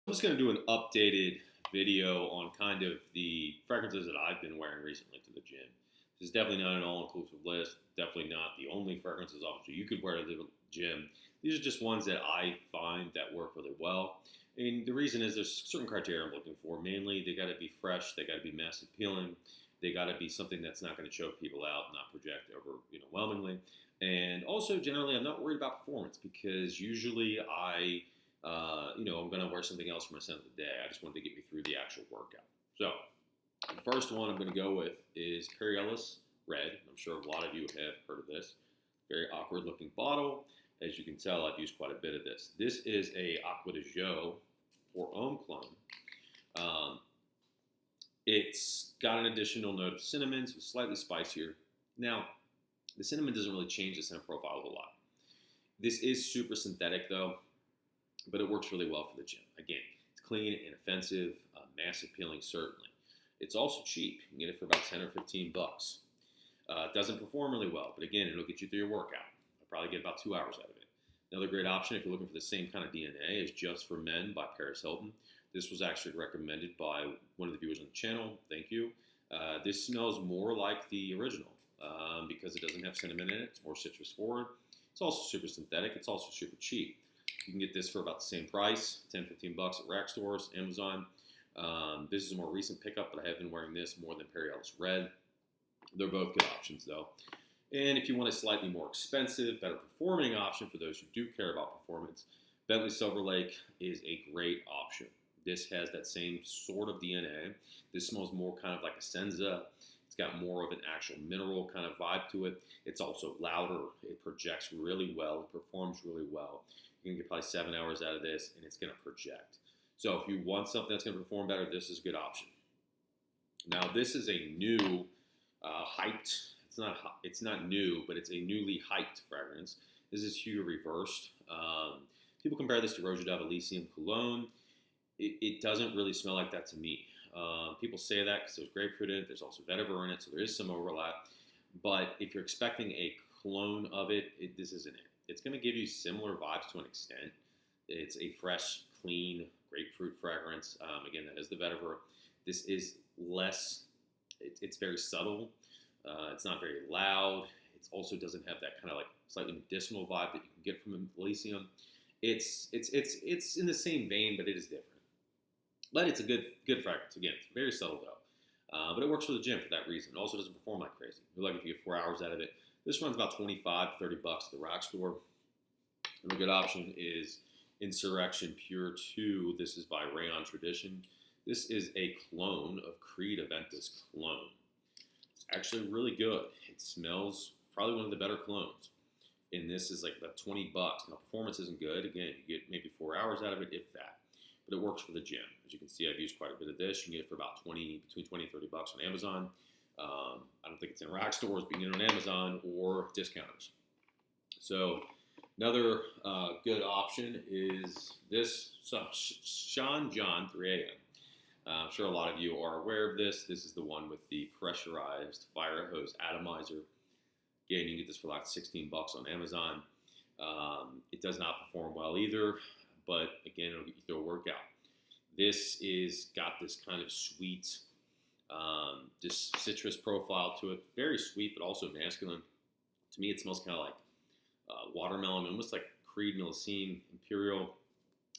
I'm just going to do an updated video on kind of the fragrances that I've been wearing recently to the gym. This is definitely not an all-inclusive list. Definitely not the only fragrances, obviously, you could wear to the gym. These are just ones that I find that work really well. And the reason is there's certain criteria I'm looking for. Mainly, they got to be fresh. They got to be mass appealing. They got to be something that's not going to choke people out, not project overwhelmingly. And also, generally, I'm not worried about performance because usually I'm going to wear something else for my center of the day. I just wanted to get me through the actual workout. So, the first one I'm going to go with is Perilous Red. I'm sure a lot of you have heard of this. Very awkward looking bottle. As you can tell, I've used quite a bit of this. This is a Aqua de Jo for Homme clone. It's got an additional note of cinnamon, so it's slightly spicier. Now, the cinnamon doesn't really change the scent profile a whole lot. This is super synthetic, though, but it works really well for the gym. Again, it's clean, inoffensive, mass appealing, certainly. It's also cheap. You can get it for about 10 or 15 bucks. It doesn't perform really well, but again, it'll get you through your workout. I'll probably get about 2 hours out of it. Another great option if you're looking for the same kind of DNA is Just for Men by Paris Hilton. This was actually recommended by one of the viewers on the channel. Thank you. This smells more like the original because it doesn't have cinnamon in it. It's more citrus forward. It's also super synthetic. It's also super cheap. You can get this for about the same price, 10, 15 bucks at rack stores, Amazon. This is a more recent pickup, but I have been wearing this more than Perilous Red. They're both good options, though. And if you want a slightly more expensive, better performing option for those who do care about performance, Bentley Silver Lake is a great option. This has that same sort of DNA. This smells more kind of like a Senza. It's got more of an actual mineral kind of vibe to it. It's also louder. It projects really well. It performs really well. You can get probably 7 hours out of this, and it's going to project. So if you want something that's going to perform better, this is a good option. Now, this is a new hyped. It's not new, but it's a newly hyped fragrance. This is Hue Reversed. People compare this to Roja Dove Elysium Cologne. It doesn't really smell like that to me. People say that because there's grapefruit in it. There's also vetiver in it, so there is some overlap. But if you're expecting a clone of it, this isn't it. It's going to give you similar vibes to an extent. It's a fresh, clean grapefruit fragrance. Again, that is the vetiver. This is less, it's very subtle. It's not very loud. It also doesn't have that kind of like slightly medicinal vibe that you can get from Elysium. It's in the same vein, but it is different. But it's a good fragrance. Again, it's very subtle though. But it works for the gym for that reason. It also doesn't perform like crazy. You're lucky if you get 4 hours out of it. This runs about 25 to 30 bucks at the rack store. And a good option is Insurrection Pure 2. This is by Rayon Tradition. This is a clone of Creed Aventus Cologne. It's actually really good. It smells probably one of the better clones. And this is like about 20 bucks. Now, performance isn't good. Again, you get maybe 4 hours out of it, if that. But it works for the gym. As you can see, I've used quite a bit of this. You can get it for about between 20 and 30 bucks on Amazon. I don't think it's in rack stores, but you can get it on Amazon or discounters. So another good option is this Sean John 3 a.m. I'm sure a lot of you are aware of this. This is the one with the pressurized fire hose atomizer. Again, you can get this for like 16 bucks on Amazon. It does not perform well either, but again, it'll get you through a workout. This is got this kind of sweet, this citrus profile to it. Very sweet, but also masculine. To me, it smells kind of like watermelon, almost like Creed Millesine Imperial.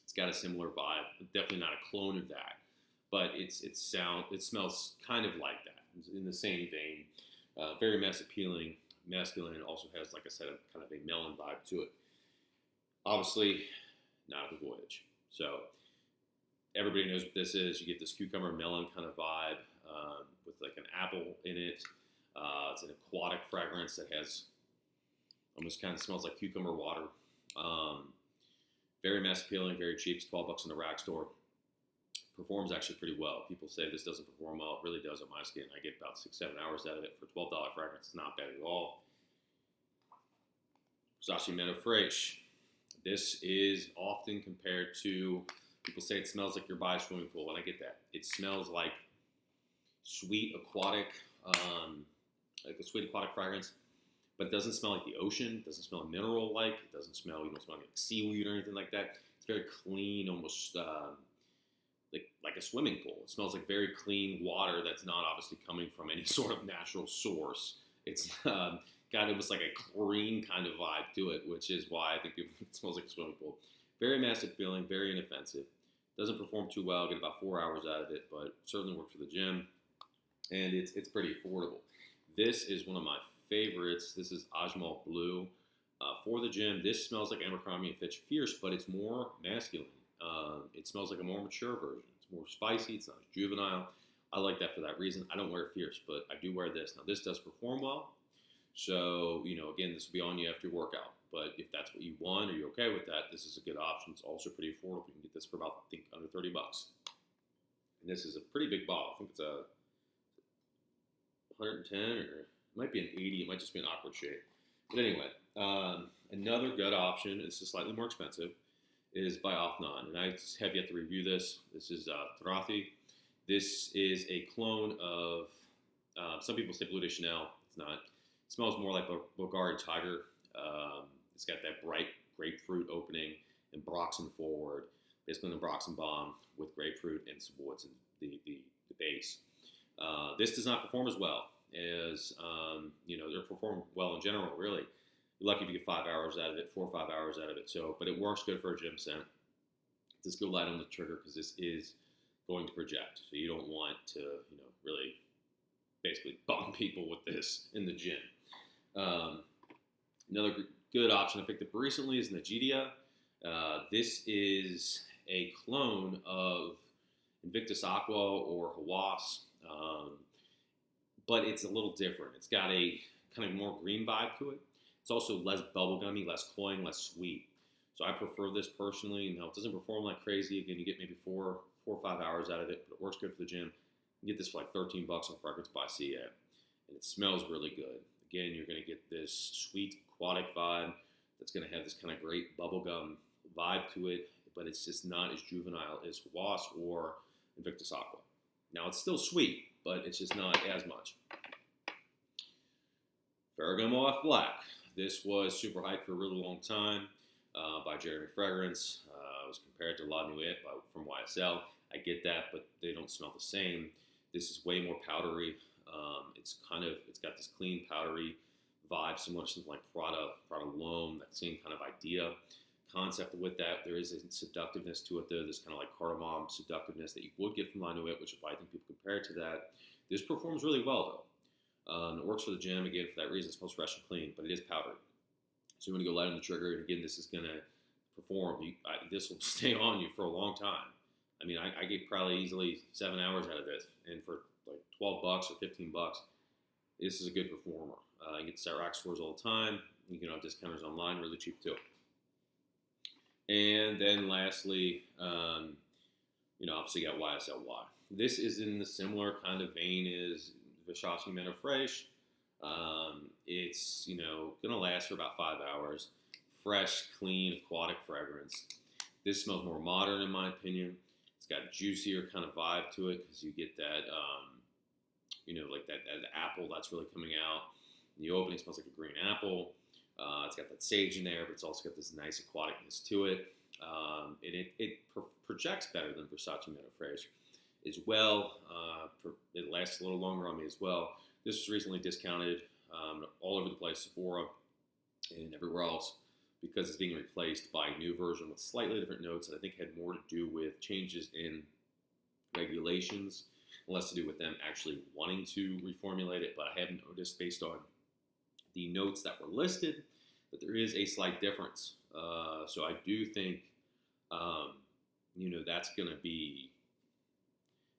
It's got a similar vibe. Definitely not a clone of that, but it smells kind of like that. It's in the same vein. Very mass appealing, masculine. It also has, like I said, kind of a melon vibe to it. Obviously, not a voyage. So everybody knows what this is. You get this cucumber melon kind of vibe with like an apple in it. It's an aquatic fragrance that has almost kind of smells like cucumber water. Very mass appealing, very cheap. It's 12 bucks in the rack store. Performs actually pretty well. People say this doesn't perform well. It really does on my skin. I get about 6-7 hours out of it for $12 fragrance. It's not bad at all. Sachi Meadow Fraiche. This is often compared to, people say it smells like you're by a swimming pool, and I get that. It smells like sweet aquatic, like a sweet aquatic fragrance, but it doesn't smell like the ocean. It doesn't smell mineral-like. It doesn't smell, smell like seaweed or anything like that. It's very clean, almost like a swimming pool. It smells like very clean water that's not obviously coming from any sort of natural source. It's got almost like a chlorine kind of vibe to it, which is why I think it smells like a swimming pool. Very massive feeling, very inoffensive. Doesn't perform too well. Get about 4 hours out of it, but certainly works for the gym, and it's pretty affordable. This is one of my favorites. This is Ajmal Blue. For the gym, this smells like Abercrombie and Fitch Fierce, but it's more masculine. It smells like a more mature version. It's more spicy. It's not as juvenile. I like that for that reason. I don't wear Fierce, but I do wear this. Now, this does perform well. So, again, this will be on you after your workout. But if that's what you want or you're okay with that, this is a good option. It's also pretty affordable. You can get this for about, I think, under $30. And this is a pretty big bottle. I think it's a 110 or it might be an 80. It might just be an awkward shape. But anyway, another good option, it's just slightly more expensive, is by Afnan. And I have yet to review this. This is Tarati. This is a clone of, some people say Bleu de Chanel. It's not. It smells more like Bulgari Tiger. It's got that bright grapefruit opening and Broxen forward, basically the Broxen bomb with grapefruit and some woods in the base. This does not perform as well as, they're performing well in general, really. You're lucky if you get 5 hours out of it, 4 or 5 hours out of it. So, but it works good for a gym scent. Just go light on the trigger because this is going to project. So you don't want to, really basically bomb people with this in the gym. Another good option I picked up recently is Negea. This is a clone of Invictus Aqua or Hawass, but it's a little different. It's got a kind of more green vibe to it. It's also less bubblegummy, less cloying, less sweet. So I prefer this personally. Now, it doesn't perform like crazy. Again, you get maybe 4 or 5 hours out of it, but it works good for the gym. You get this for like $13 on Fragrance by CA, and it smells really good. Again, you're going to get this sweet aquatic vibe that's going to have this kind of great bubblegum vibe to it, but it's just not as juvenile as Hawass or Invictus Aqua. Now, it's still sweet, but it's just not as much. Ferragamo F Black. This was super hyped for a really long time by Jeremy Fragrance. It was compared to La Nuit from YSL. I get that, but they don't smell the same. This is way more powdery. It's got this clean, powdery vibe, similar to something like Prada L'Homme, that same kind of idea. Concept with that, there is a seductiveness to it, though. This kind of like cardamom seductiveness that you would get from La Nuit, which is why I think people compare it to that. This performs really well, though. It works for the gym, again, for that reason. It smells fresh and clean, but it is powdery. So you want to go light on the trigger, and again, this is going to perform. This will stay on you for a long time. I mean, I get probably easily 7 hours out of this, and for like $12 or $15, this is a good performer. You get this at rack stores all the time. You can have discounters online, really cheap too. And then lastly, obviously you got YSLY. This is in the similar kind of vein as Versace Men of Fresh. It's, going to last for about 5 hours. Fresh, clean, aquatic fragrance. This smells more modern in my opinion. It's got a juicier kind of vibe to it because you get that, like that apple that's really coming out. In the opening, it smells like a green apple. It's got that sage in there, but it's also got this nice aquaticness to it. And it projects better than Versace Men of Fresh as well. It lasts a little longer on me as well. This was recently discounted all over the place, Sephora and everywhere else, because it's being replaced by a new version with slightly different notes that I think had more to do with changes in regulations, less to do with them actually wanting to reformulate it. But I have noticed, based on the notes that were listed, that there is a slight difference. So I do think, that's going to be,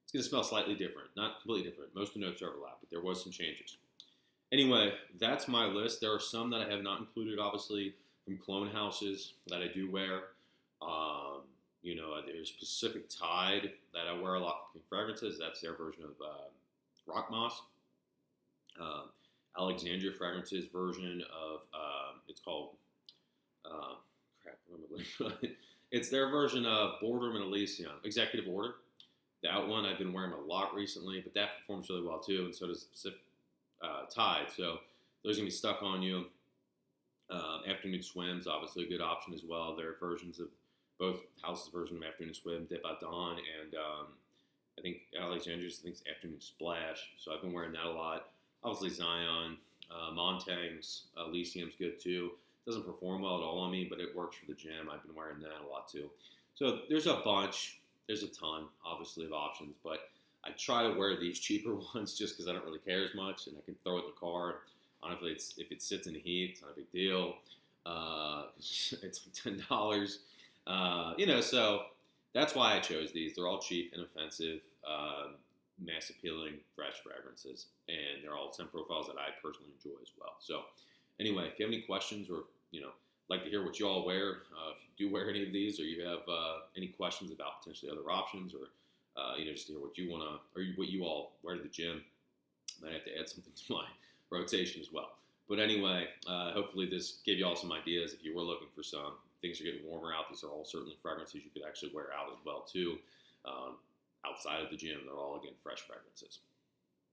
it's going to smell slightly different, not completely different. Most of the notes overlap, but there was some changes. Anyway, that's my list. There are some that I have not included, obviously, from clone houses that I do wear. There's Pacific Tide that I wear a lot from fragrances. That's their version of Rock Moss. Alexandria Fragrances version of, it's called, it's their version of Boardroom and Elysium, Executive Order. That one I've been wearing a lot recently, but that performs really well too, and so does Pacific Tide. So those are going to be stuck on you. Afternoon Swims, obviously a good option as well. There are versions of both House's version of Afternoon Swim, Dip at Dawn, and I think Alexandria's thinks Afternoon Splash. So I've been wearing that a lot. Obviously Zion, Montang's, Elysium's good too. Doesn't perform well at all on me, but it works for the gym. I've been wearing that a lot too. So there's a bunch. There's a ton, obviously, of options, but I try to wear these cheaper ones just because I don't really care as much, and I can throw it in the car. Honestly, if it sits in the heat, it's not a big deal. It's like $10. So that's why I chose these. They're all cheap, inoffensive, mass appealing, fresh fragrances, and they're all scent profiles that I personally enjoy as well. So anyway, if you have any questions or like to hear what you all wear, if you do wear any of these, or you have any questions about potentially other options, or just to hear what you want to, or what you all wear to the gym, I might have to add something to my rotation as well. But anyway, hopefully this gave you all some ideas. If you were looking for some, things are getting warmer out. These are all certainly fragrances you could actually wear out as well too. Outside of the gym, they're all, again, fresh fragrances.